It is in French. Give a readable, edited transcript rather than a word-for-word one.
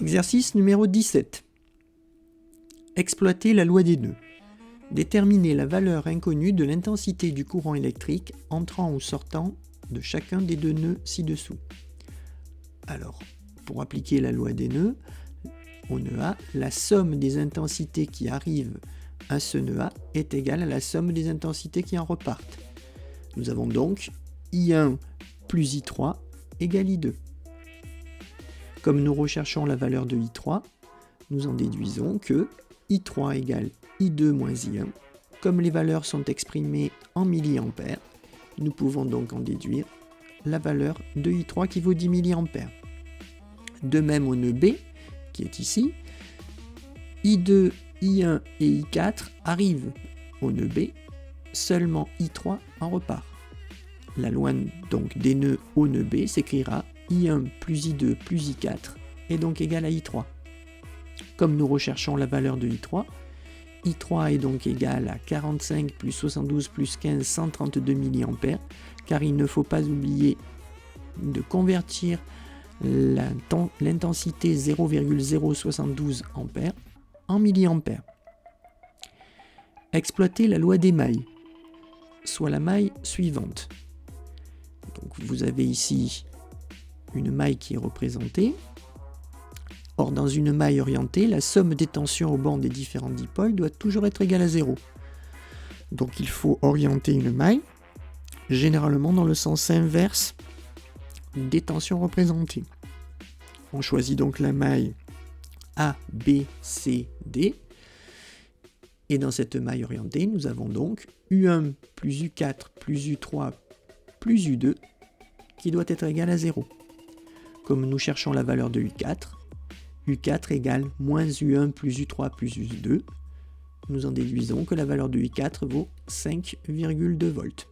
Exercice numéro 17. Exploiter la loi des nœuds. Déterminer la valeur inconnue de l'intensité du courant électrique entrant ou sortant de chacun des deux nœuds ci-dessous. Alors, pour appliquer la loi des nœuds, au nœud A, la somme des intensités qui arrivent à ce nœud A est égale à la somme des intensités qui en repartent. Nous avons donc I1 plus I3 égale I2. Comme nous recherchons la valeur de I3, nous en déduisons que I3 égale I2 moins I1. Comme les valeurs sont exprimées en milliampères, nous pouvons donc en déduire la valeur de I3 qui vaut 10 milliampères. De même au nœud B, qui est ici, I2, I1 et I4 arrivent au nœud B, seulement I3 en repart. La loi donc des nœuds au nœud B s'écrira I1 plus I2 plus I4 est donc égal à I3. Comme nous recherchons la valeur de I3, I3 est donc égal à 45 plus 72 plus 15, 132 mA, car il ne faut pas oublier de convertir l'intensité 0,072 A en milliampères. Exploiter la loi des mailles, soit la maille suivante. Donc vous avez ici une maille qui est représentée. Or, dans une maille orientée, la somme des tensions au bord des différents dipôles doit toujours être égale à 0. Donc il faut orienter une maille, généralement dans le sens inverse des tensions représentées. On choisit donc la maille A, B, C, D. Et dans cette maille orientée, nous avons donc U1 plus U4 plus U3 plus U2 qui doit être égal à 0. Comme nous cherchons la valeur de U4, U4 égale moins U1 plus U3 plus U2, nous en déduisons que la valeur de U4 vaut 5,2 volts.